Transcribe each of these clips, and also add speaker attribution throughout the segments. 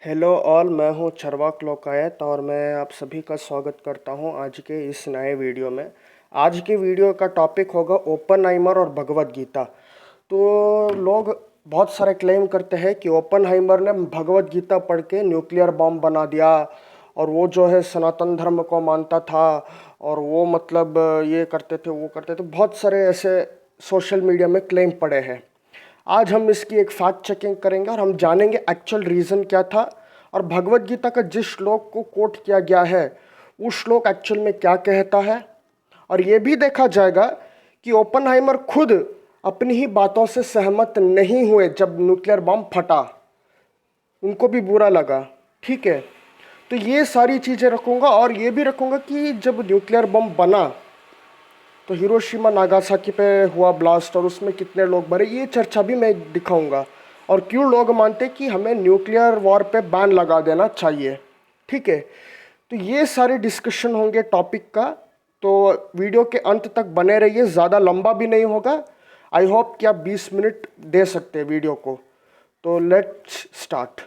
Speaker 1: Hello all, मैं हूँ चरवाक लोकायत और मैं आप सभी का स्वागत करता हूँ आज के इस नए वीडियो में। आज की वीडियो का टॉपिक होगा ओपनहाइमर और भगवद गीता। तो लोग बहुत सारे क्लेम करते हैं कि ओपनहाइमर ने भगवद गीता पढ़ के न्यूक्लियर बॉम्ब बना दिया और वो जो है सनातन धर्म को मानता था और वो मतलब ये करते थे वो करते थे। बहुत सारे ऐसे सोशल मीडिया में क्लेम पड़े हैं। आज हम इसकी एक फैक्ट चेकिंग करेंगे और हम जानेंगे एक्चुअल रीज़न क्या था और भगवत गीता का जिस श्लोक को कोट किया गया है वो श्लोक एक्चुअल में क्या कहता है। और ये भी देखा जाएगा कि ओपनहाइमर खुद अपनी ही बातों से सहमत नहीं हुए जब न्यूक्लियर बम फटा, उनको भी बुरा लगा। ठीक है, तो ये सारी चीज़ें रखूँगा और ये भी रखूँगा कि जब न्यूक्लियर बम बना तो हिरोशिमा नागासाकी पे हुआ ब्लास्ट और उसमें कितने लोग मरे, ये चर्चा भी मैं दिखाऊंगा। और क्यों लोग मानते कि हमें न्यूक्लियर वॉर पे बैन लगा देना चाहिए। ठीक है, तो ये सारे डिस्कशन होंगे टॉपिक का। तो वीडियो के अंत तक बने रहिए, ज़्यादा लंबा भी नहीं होगा। आई होप कि आप 20 मिनट दे सकते हैं वीडियो को। तो let's start.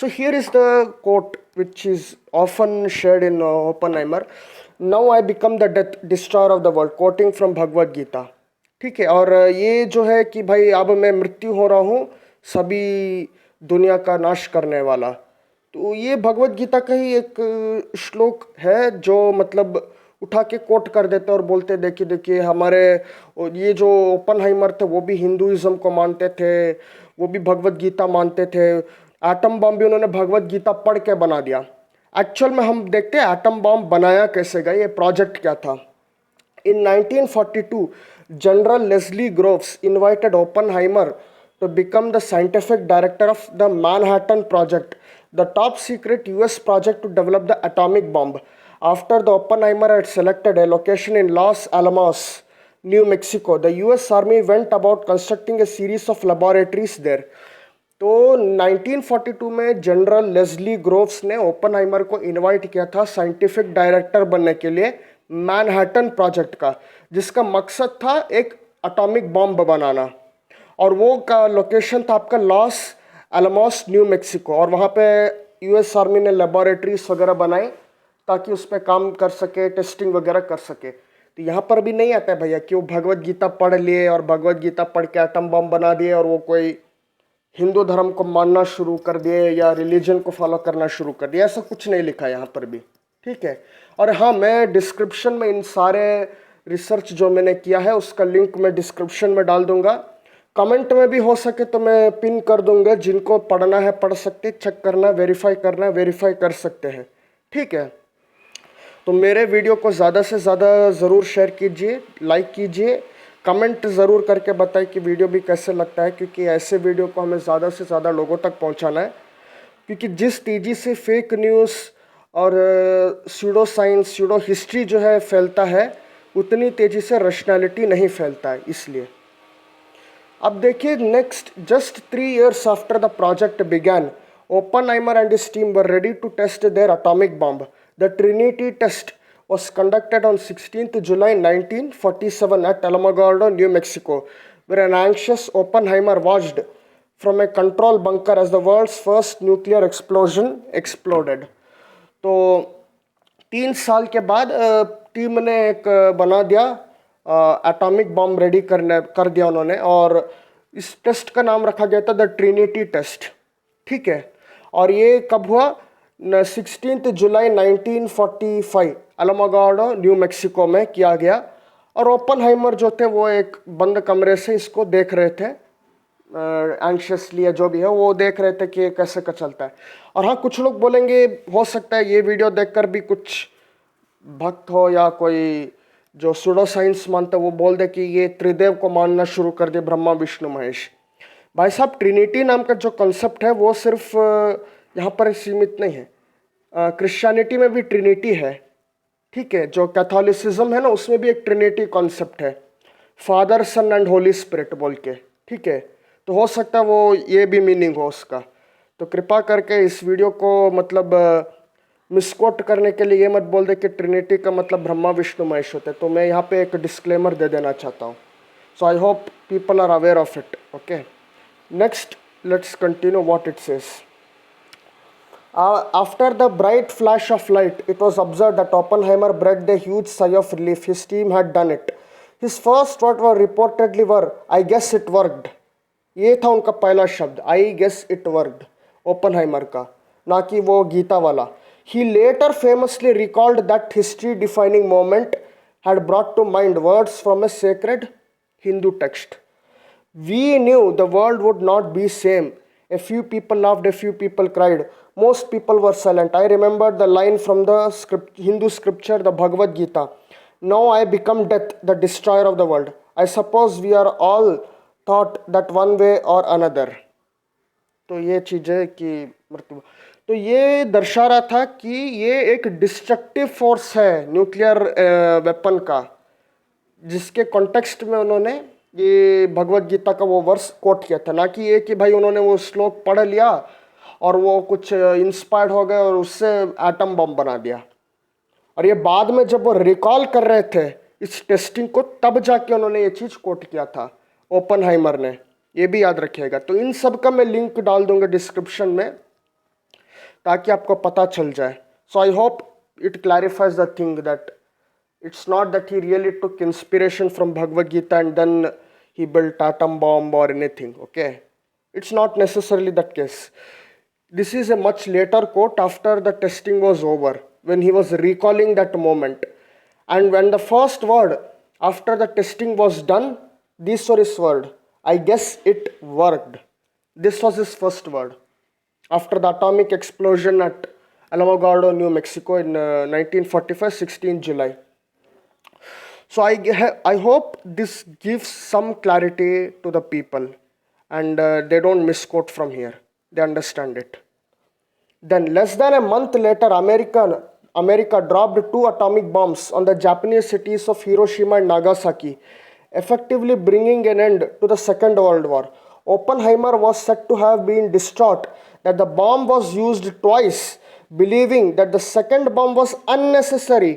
Speaker 1: So here is the quote which is often shared in Oppenheimer. Now I become the death destroyer of the world, quoting from Bhagavad Gita. ठीक है, और ये जो है कि भाई अब मैं मृत्यु हो रहा हूँ, सभी दुनिया का नाश करने वाला। तो ये भगवत गीता का ही एक श्लोक है जो मतलब उठा के कोट कर देते और बोलते देखिए देखिए हमारे ये जो ओपनहाइमर थे वो भी हिंदुइज्म को मानते थे, वो भी भगवत गीता मानते थे। एटम बम भी उन्होंने भगवत गीता पढ़ के बना दिया। एक्चुअल में हम देखते हैं एटम बम बनाया कैसे गया, ये प्रोजेक्ट क्या था। In 1942, General Leslie Groves invited Oppenheimer to become the scientific director of the Manhattan Project, the top secret US project to develop the atomic bomb. After the Oppenheimer had selected a location in Los Alamos, New Mexico, the US Army went about constructing a series of laboratories there. तो 1942 में general Leslie groves ने Oppenheimer को invite किया था scientific director बनने के लिए Manhattan project का, जिसका मकसद था एक एटॉमिक बॉम्ब बनाना। और वो का लोकेशन था आपका लॉस एलमोस न्यू मेक्सिको। और वहाँ पे यूएस आर्मी ने लेबोरेटरीज वगैरह बनाई ताकि उस पर काम कर सके, टेस्टिंग वगैरह कर सके। तो यहाँ पर भी नहीं आता है भैया कि वो भगवत गीता पढ़ लिए और भगवत गीता पढ़ के एटम बम बना दिए और वो कोई हिंदू धर्म को मानना शुरू कर दिए या रिलीजन को फॉलो करना शुरू कर दिया। ऐसा कुछ नहीं लिखा यहाँ पर भी। ठीक है, और हाँ, मैं डिस्क्रिप्शन में इन सारे रिसर्च जो मैंने किया है उसका लिंक मैं डिस्क्रिप्शन में डाल दूंगा। कमेंट में भी हो सके तो मैं पिन कर दूंगा, जिनको पढ़ना है पढ़ सकते, चेक करना वेरीफाई करना वेरीफाई कर सकते हैं। ठीक है, तो मेरे वीडियो को ज़्यादा से ज़्यादा ज़रूर शेयर कीजिए, लाइक कीजिए, कमेंट ज़रूर करके बताएं कि वीडियो भी कैसे लगता है, क्योंकि ऐसे वीडियो को हमें ज़्यादा से ज़्यादा लोगों तक पहुंचाना है। क्योंकि जिस तेज़ी से फेक न्यूज़ और स्यूडो साइंस, स्यूडो हिस्ट्री जो है फैलता है, उतनी तेज़ी से रैशनैलिटी नहीं फैलता है। इसलिए अब देखिए next, just 3 years after the project began, Oppenheimer and his team were ready to test their atomic bomb. The Trinity test was conducted on 16th July 1947 at Alamogordo, New Mexico, where an anxious Oppenheimer watched from a control bunker as the world's first nuclear explosion exploded. तो 3 साल के बाद team ने एक बना दिया, atomic bomb ready कर दिया उन्होंने, और इस टेस्ट का नाम रखा गया था द ट्रिनिटी टेस्ट। ठीक है, और ये कब हुआ? 16 जुलाई 1945 अलामोगार्डो न्यू मेक्सिको में किया गया। और ओपनहाइमर जो थे वो एक बंद कमरे से इसको देख रहे थे, एंशियसली जो भी है वो देख रहे थे कि ये कैसे का चलता है। और हाँ, कुछ लोग बोलेंगे हो सकता है ये वीडियो देखकर भी कुछ भक्त हो या कोई जो सुडो साइंस मानता है वो बोल दे कि ये त्रिदेव को मानना शुरू कर दे, ब्रह्मा विष्णु महेश। भाई साहब, ट्रिनिटी नाम का जो कॉन्सेप्ट है वो सिर्फ यहाँ पर सीमित नहीं है, क्रिश्चियनिटी में भी ट्रिनिटी है। ठीक है, जो कैथोलिसिज्म है ना उसमें भी एक ट्रिनिटी कॉन्सेप्ट है, father son and holy spirit बोल के। ठीक है, तो हो सकता है वो ये भी मीनिंग हो उसका। तो कृपा करके इस वीडियो को मतलब मिसकोट करने के लिए ये मत बोल दे कि ट्रिनिटी का मतलब ब्रह्मा विष्णु महेश होते। तो मैं यहाँ पे एक डिस्क्लेमर दे देना चाहता हूँ। So I hope people are aware of it. Okay, next let's continue what it says. After the bright flash of light, it was observed that Oppenheimer breathed a huge sigh of relief. His team had done it. His first words were reportedly were, "I guess it worked." ये था उनका पहला शब्द, "I guess it worked," Oppenheimer का, ना कि वो गीता वाला. He later famously recalled that history-defining moment had brought to mind words from a sacred Hindu text. We knew the world would not be same. A few people laughed, a few people cried. Most people were silent. I remembered the line from the Hindu scripture, the Bhagavad Gita. Now I become death, the destroyer of the world. I suppose we are all thought that one way or another. तो ये चीज़ें कि मृत्यु, तो ये दर्शा रहा था कि ये एक डिस्ट्रक्टिव फोर्स है न्यूक्लियर वेपन का, जिसके कॉन्टेक्स्ट में उन्होंने ये भगवत गीता का वो वर्स कोट किया था. ना कि ये कि भाई उन्होंने वो श्लोक पढ़ लिया और वो कुछ इंस्पायर्ड हो गए और उससे एटम बम बना दिया. और ये बाद में जब वो रिकॉल कर रहे थे इस टेस्टिंग को, तब जाके उन्होंने ये चीज़ कोट किया था ओपनहाइमर ने. ये भी याद रखिएगा. तो इन सब का मैं लिंक डाल दूंगा डिस्क्रिप्शन में ताकि आपको पता चल जाए. So I hope it clarifies the thing that it's not that he really took inspiration from Bhagavad Gita and then he built atom bomb or anything. Okay, it's not necessarily that case. This is a much later quote after the testing was over, when he was recalling that moment. And when the first word after the testing was done, this was his word, "I guess it worked." This was his first word after the atomic explosion at Alamogordo, New Mexico in 1945, 16 July. So I hope this gives some clarity to the people and they don't misquote from here. They understand it. Then less than a month later, America dropped 2 atomic bombs on the Japanese cities of Hiroshima and Nagasaki, effectively bringing an end to the Second World War. Oppenheimer was said to have been distraught that the bomb was used twice, believing that the second bomb was unnecessary.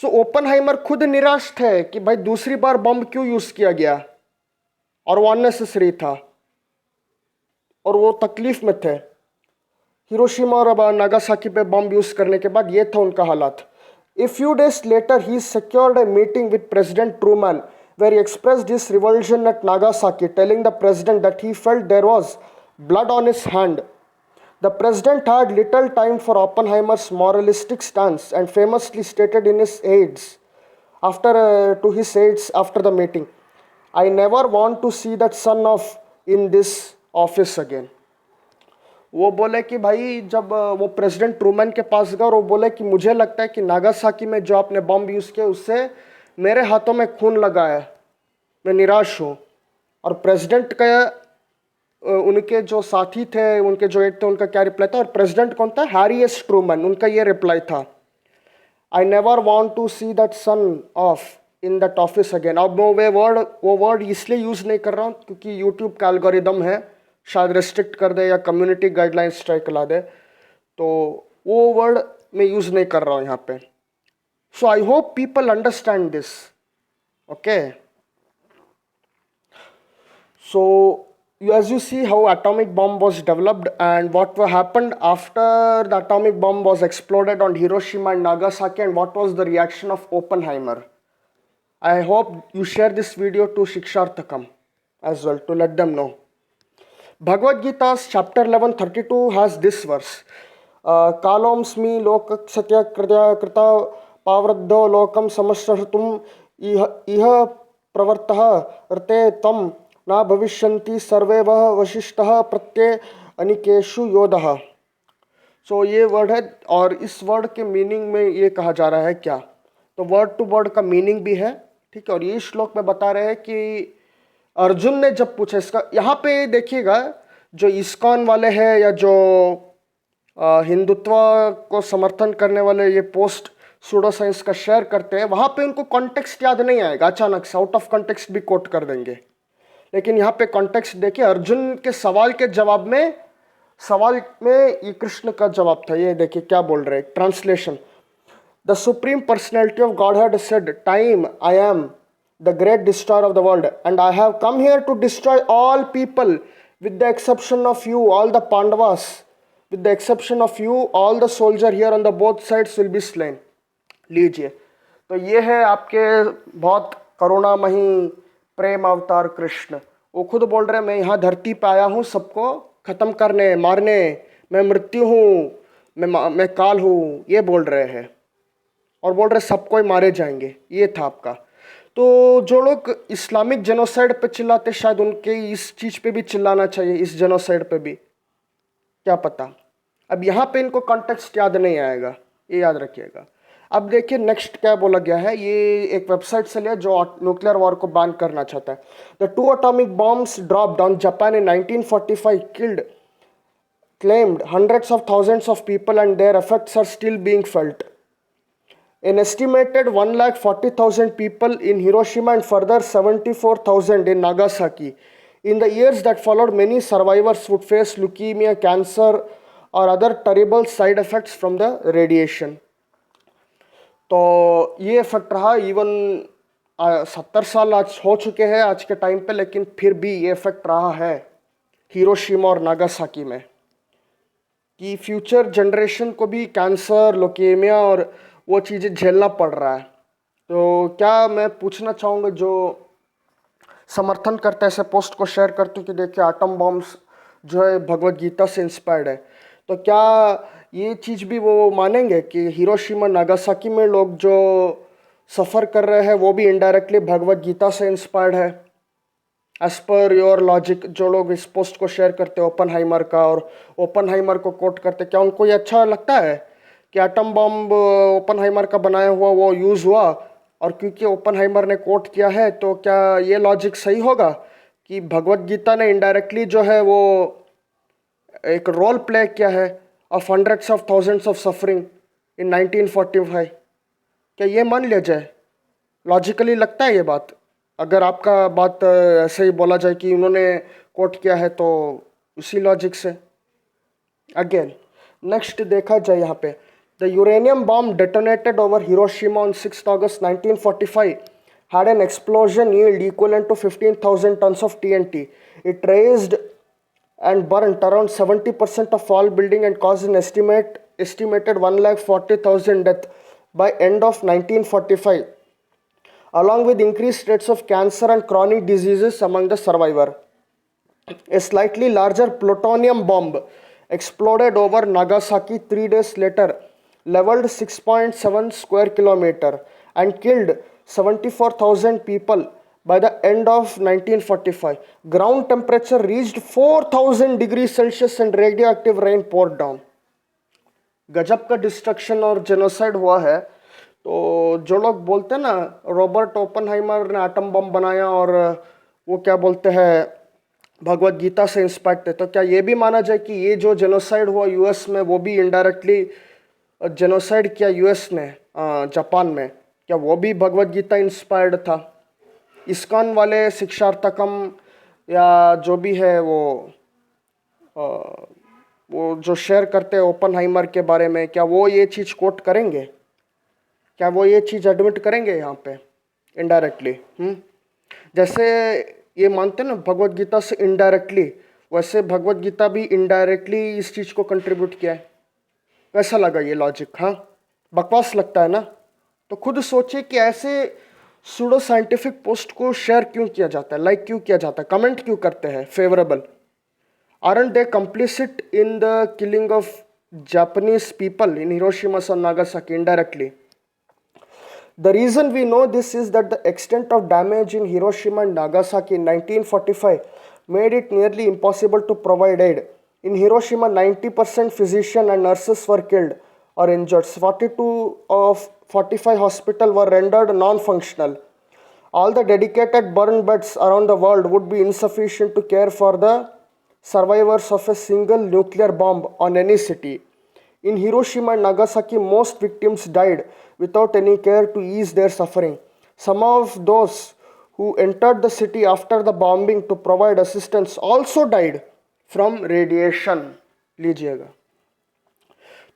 Speaker 1: So Oppenheimer खुद निराश थे कि भाई दूसरी बार बम क्यों use किया गया और वो अननेसेसरी था और वो तकलीफ में थे. हिरोशिमा और नागासाकी पे बम यूज़ करने के बाद ये था उनका हालात. A few days later, he secured a meeting with President Truman where he expressed his revulsion at Nagasaki, telling the president that he felt there was blood on his hand. The president had little time for Oppenheimer's moralistic stance and famously stated in his aides to his aides after the meeting, "I never want to see that son of in this office again." वो बोले कि भाई जब वो president Trueman के पास गए और वो बोले कि मुझे लगता है कि नागासाकी में जो आपने बम यूज़ किया उससे मेरे हाथों में खून लगा है, मैं निराश हूँ. और प्रेसिडेंट का उनके जो साथी थे, उनके जो एड थे, उनका क्या रिप्लाई था, और प्रेसिडेंट कौन था, हैरी एस ट्रूमैन, उनका ये रिप्लाई था, "I never want to see that son of in that office again." अब वो वर्ड इसलिए यूज़ नहीं कर रहा हूँ क्योंकि यूट्यूब का एल्गोरिदम है, शायद रिस्ट्रिक्ट कर दे या कम्युनिटी गाइडलाइन स्ट्राइक ला दे, तो वो वर्ड मैं यूज़ नहीं कर रहा हूँ यहाँ पे. So I hope people understand this. Okay, so as you see how atomic bomb was developed and what happened after the atomic bomb was exploded on Hiroshima and Nagasaki, and what was the reaction of Oppenheimer. I hope you share this video to Shiksharthakam as well to let them know. Bhagavad Gita's chapter 11:32 has this verse, "Kalomsmi lokaksatya krita pavraddo lokam samasratum iha pravartah rte tam ना भविष्यन्ति सर्वे वह वशिष्ठः प्रत्यय अनिकेषु योधः." सो ये word है और इस word के meaning में ये कहा जा रहा है क्या, तो वर्ड टू वर्ड का मीनिंग भी है, ठीक है. और ये श्लोक में बता रहे हैं कि अर्जुन ने जब पूछा इसका, यहाँ पे देखिएगा जो इस्कॉन वाले हैं या जो हिंदुत्व को समर्थन करने वाले ये पोस्ट सूडो साइंस का शेयर करते हैं, वहाँ पे उनको कॉन्टेक्स्ट याद नहीं आएगा, अचानक से आउट ऑफ कॉन्टेक्स्ट भी कोट कर देंगे. लेकिन यहाँ पे कॉन्टेक्स्ट देखिए, अर्जुन के सवाल के जवाब में, सवाल में ये कृष्ण का जवाब था. ये देखिए क्या बोल रहे हैं, translation, "the supreme personality of God had said, time I am the great destroyer of the world and I have come here to destroy all people with the exception of you, all the Pandavas. With the exception of you all the soldier here on the both sides will be slain. लीजिए, तो ये है आपके बहुत करुणामयी प्रेम अवतार कृष्ण। वो खुद बोल रहे हैं मैं यहाँ धरती पे आया हूँ सबको खत्म करने मारने, मैं मृत्यु हूँ, मैं काल हूँ, ये बोल रहे हैं। और बोल रहे सबको ही मारे जाएंगे। ये था आपका। तो जो लोग इस्लामिक जेनोसाइड पे चिल्लाते शायद उनके इस चीज़ पे भी चिल्लाना चाहिए, इस जेनोसाइड पे भी, क्या पता। अब यहाँ पे इनको कॉन्टेक्स्ट याद नहीं आएगा, ये याद रखिएगा। अब देखिए नेक्स्ट क्या बोला गया है, ये एक वेबसाइट से लिया जो न्यूक्लियर वॉर को बैन करना चाहता है। The 2 atomic bombs dropped on Japan in 1945 killed claimed hundreds of thousands of people and their effects are still being felt. An estimated 140,000 people in Hiroshima and further 74,000 in Nagasaki. In the years that followed, many survivors would face leukemia, cancer, or other terrible side effects from the radiation. तो ये effect रहा। Even 70 साल आज हो चुके हैं आज के टाइम पे, लेकिन फिर भी ये इफेक्ट रहा है हिरोशिमा और नागासाकी में, कि फ्यूचर जनरेशन को भी कैंसर, लोकेमिया और वो चीज़ें झेलना पड़ रहा है। तो क्या मैं पूछना चाहूँगा जो समर्थन करते हैं ऐसे पोस्ट को शेयर करते हो कि देखिए एटम बॉम्ब्स जो है भगवत गीता से इंस्पायर्ड है, तो क्या ये चीज़ भी वो मानेंगे कि हिरोशिमा नागासाकी में लोग जो सफ़र कर रहे हैं वो भी इनडायरेक्टली भगवत गीता से इंस्पायर्ड है? एज पर योर लॉजिक, जो लोग इस पोस्ट को शेयर करते हैं ओपनहाइमर का और ओपनहाइमर को कोट करते, क्या उनको ये अच्छा लगता है कि एटम बॉम्ब ओपनहाइमर का बनाया हुआ वो यूज़ हुआ, और क्योंकि ओपनहाइमर ने कोट किया है तो क्या ये लॉजिक सही होगा कि भगवत गीता ने इनडायरेक्टली जो है वो एक रोल प्ले किया है of hundreds of thousands of suffering in 1945? क्या ये मान लिया जाए? लॉजिकली लगता है ये बात? अगर आपका बात ऐसे ही बोला जाए कि उन्होंने कोट किया है तो उसी लॉजिक से। अगेन नेक्स्ट देखा जाए यहाँ पे, the uranium bomb detonated over Hiroshima on 6 August 1945 had an explosion yield equivalent to 15,000 tons of TNT. It raised and burnt around 70% of all building and caused an estimated 140,000 deaths by end of 1945, along with increased rates of cancer and chronic diseases among the survivor. A slightly larger plutonium bomb exploded over Nagasaki 3 days later, leveled 6.7 square kilometer and killed 74,000 people by the end of 1945. Ground temperature reached 4,000 degrees Celsius and radioactive rain poured down. गजब का destruction और genocide हुआ है। तो जो लोग बोलते हैं ना रॉबर्ट ओपनहाइमर ने एटम बम बनाया और वो क्या बोलते हैं भगवत गीता से इंस्पायर्ड थे, तो क्या ये भी माना जाए कि ये जो जेनोसाइड हुआ यूएस में वो भी इनडायरेक्टली जेनोसाइड किया यूएस ने जापान में, क्या वो भी भगवत गीता इंस्पायर्ड था? इस्कॉन वाले शिक्षार्थकम या जो भी है वो जो शेयर करते हैं ओपनहाइमर के बारे में, क्या वो ये चीज़ कोट करेंगे? क्या वो ये चीज़ एडमिट करेंगे यहाँ पे इनडायरेक्टली? जैसे ये मानते हैं ना भगवत गीता से इनडायरेक्टली, वैसे भगवत गीता भी इनडायरेक्टली इस चीज़ को कंट्रीब्यूट किया है। कैसा लगा ये लॉजिक? हाँ, बकवास लगता है ना? तो खुद सोचिए कि ऐसे सूडो साइंटिफिक पोस्ट को शेयर क्यों किया जाता है, लाइक क्यों किया जाता है, कमेंट क्यों करते हैं favourable? Aren't they complicit in the killing of Japanese people in Hiroshima and Nagasaki indirectly? The reason we know this is that the extent of damage in Hiroshima and Nagasaki in 1945 made it nearly impossible to provide aid. In Hiroshima, 90% physicians and nurses were killed or injured. 42 of 45 hospitals were rendered non-functional. All the dedicated burn beds around the world would be insufficient to care for the survivors of a single nuclear bomb on any city. In Hiroshima and Nagasaki, most victims died without any care to ease their suffering. Some of those who entered the city after the bombing to provide assistance also died from radiation. लीजिएगा,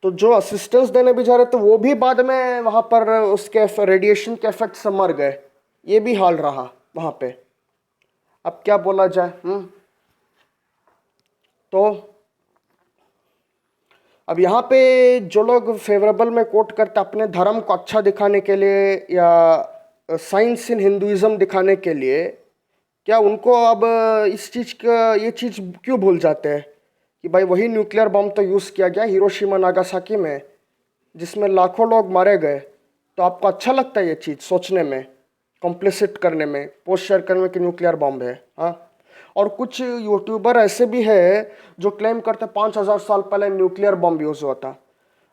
Speaker 1: तो जो assistance देने भी जा रहे थे वो भी बाद में वहाँ पर उसके रेडिएशन के इफेक्ट से मर गए। ये भी हाल रहा वहाँ पे। अब क्या बोला जाए? तो अब यहाँ पे जो लोग फेवरेबल में कोट करते अपने धर्म को अच्छा दिखाने के लिए या साइंस इन हिंदुइज्म दिखाने के लिए, क्या उनको अब इस चीज़ का ये चीज़ क्यों भूल जाते हैं कि भाई वही न्यूक्लियर बम तो यूज़ किया गया हिरोशिमा नागासाकी में, जिसमें लाखों लोग मारे गए। तो आपको अच्छा लगता है ये चीज़ सोचने में, कॉम्प्लिसिट करने में, पोस्ट शेयर करने में कि न्यूक्लियर बम है? हाँ। और कुछ यूट्यूबर ऐसे भी है जो क्लेम करते 5,000 साल पहले न्यूक्लियर बम यूज़ हुआ था।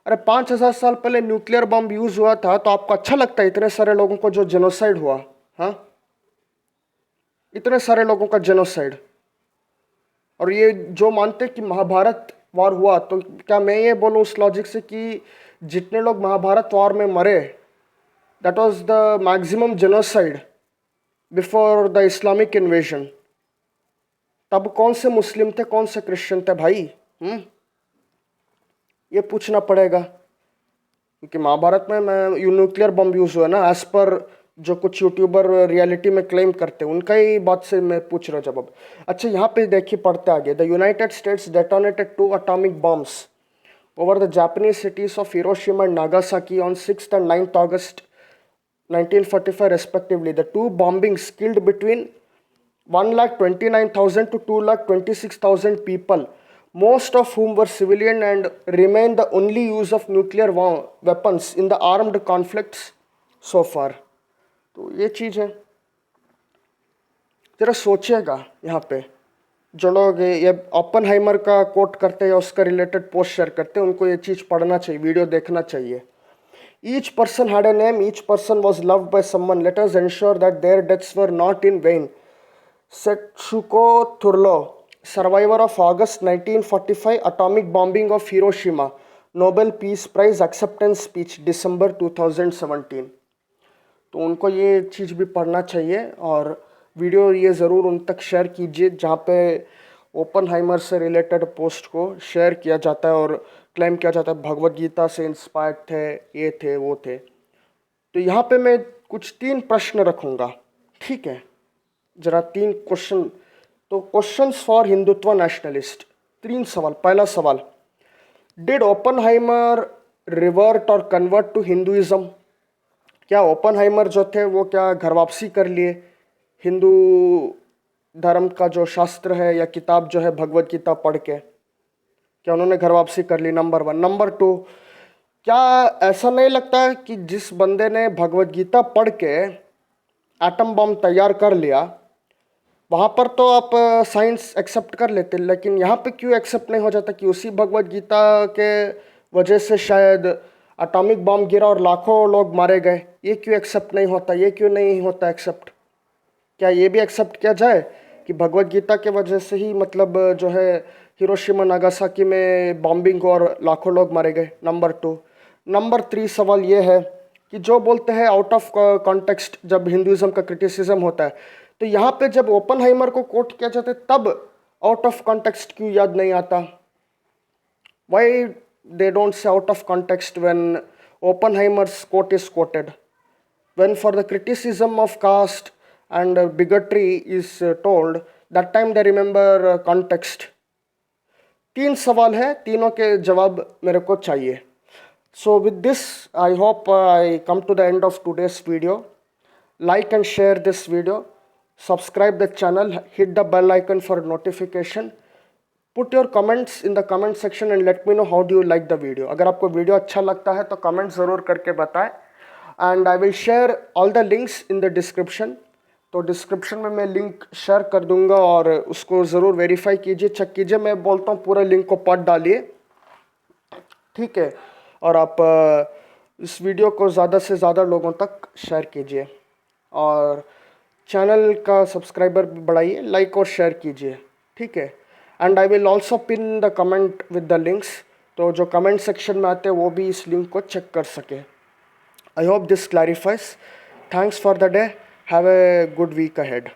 Speaker 1: अरे 5,000 साल पहले न्यूक्लियर बम यूज़ हुआ था तो आपको अच्छा लगता है इतने सारे लोगों को जो जेनोसाइड हुआ? हाँ, इतने सारे लोगों का जेनोसाइड। और ये जो मानते कि महाभारत वार हुआ, तो क्या मैं ये बोलूँ उस लॉजिक से कि जितने लोग महाभारत वार में मरे, that was the maximum genocide before the Islamic invasion. तब कौन से मुस्लिम थे, कौन से क्रिश्चियन थे भाई? ये पूछना पड़ेगा, क्योंकि महाभारत में न्यूक्लियर बम यूज़ हुआ ना, एज पर जो कुछ यूट्यूबर रियलिटी में क्लेम करते हैं उनका ही बात से मैं पूछ रहा हूँ जवाब। अच्छा, यहाँ पे देखिए पढ़ते आगे, the United States detonated 2 atomic bombs over the Japanese cities of Hiroshima and Nagasaki on 6th and 9th August 1945 respectively. The two bombings killed between 1,29,000 to 2,26,000 people, most of whom were civilian, and remain the only use of nuclear weapons in the armed conflicts so far. तो ये चीज़ है, ज़रा सोचिएगा। यहाँ पे जो लोग ये ओपनहाइमर का कोट करते हैं या उसका रिलेटेड पोस्ट शेयर करते हैं, उनको ये चीज़ पढ़ना चाहिए, वीडियो देखना चाहिए। Each person had a name, each person was loved by someone. Let us ensure that their deaths were not in vain. Setsuko Thurlo, survivor of August 1945 atomic bombing of Hiroshima, Nobel Peace Prize acceptance speech, December 2017. तो उनको ये चीज़ भी पढ़ना चाहिए और video ये ज़रूर उन तक शेयर कीजिए जहाँ पे ओपनहाइमर से रिलेटेड पोस्ट को शेयर किया जाता है और क्लेम किया जाता है भगवद गीता से इंस्पायर्ड थे, ये थे, वो थे। तो यहाँ पे मैं कुछ 3 प्रश्न रखूँगा, ठीक है? ज़रा 3 क्वेश्चन। तो क्वेश्चंस फॉर हिंदुत्व नेशनलिस्ट, 3 सवाल। पहला सवाल, डिड ओपनहाइमर रिवर्ट और कन्वर्ट टू हिंदुइज्म? क्या ओपनहाइमर जो थे वो क्या घर वापसी कर लिए हिंदू धर्म का जो शास्त्र है या किताब जो है भगवद गीता पढ़ के, क्या उन्होंने घर वापसी कर ली? नंबर 1। नंबर 2, क्या ऐसा नहीं लगता कि जिस बंदे ने भगवद गीता पढ़ के एटम बम तैयार कर लिया, वहाँ पर तो आप साइंस एक्सेप्ट कर लेते, लेकिन यहाँ पे क्यों एक्सेप्ट नहीं हो जाता कि उसी भगवद गीता के वजह से शायद एटॉमिक बम गिरा और लाखों लोग मारे गए? ये क्यों एक्सेप्ट नहीं होता? ये क्यों नहीं होता एक्सेप्ट? क्या ये भी एक्सेप्ट किया जाए कि भगवद गीता के वजह से ही मतलब जो है हिरोशिमा नागासाकी में बॉम्बिंग और लाखों लोग मारे गए? नंबर 2। नंबर 3 सवाल ये है कि जो बोलते हैं आउट ऑफ कॉन्टेक्स्ट जब हिंदुइज्म का क्रिटिसिज्म होता है, तो यहाँ पे जब ओपनहाइमर को कोट किया जाता है तब आउट ऑफ कॉन्टेक्स्ट क्यों याद नहीं आता? Why they don't say out of context when Oppenheimer's quote is quoted? When for the criticism of caste and bigotry is told, that time they remember context. 3 सवाल है, तीनों के जवाब मेरे को चाहिए। So with this, I hope I come to the end of today's video. Like and share this video. Subscribe the channel. Hit the bell icon for notification. Put your comments in the comment section and let me know how do you like the video. अगर आपको video अच्छा लगता है तो comment ज़रूर करके बताएं। And I will share all the links in the description. तो डिस्क्रिप्शन में मैं लिंक शेयर कर दूंगा और उसको ज़रूर वेरीफाई कीजिए, चेक कीजिए। मैं बोलता हूँ पूरा लिंक को पढ़ डालिए, ठीक है? और आप इस वीडियो को ज़्यादा से ज़्यादा लोगों तक शेयर कीजिए और चैनल का सब्सक्राइबर भी बढ़ाइए, लाइक और शेयर कीजिए, ठीक है? And I will also pin the comment with the links, तो जो कमेंट सेक्शन में आते हैं वो भी इस लिंक को चेक कर सके। I hope this clarifies. Thanks for the day. Have a good week ahead.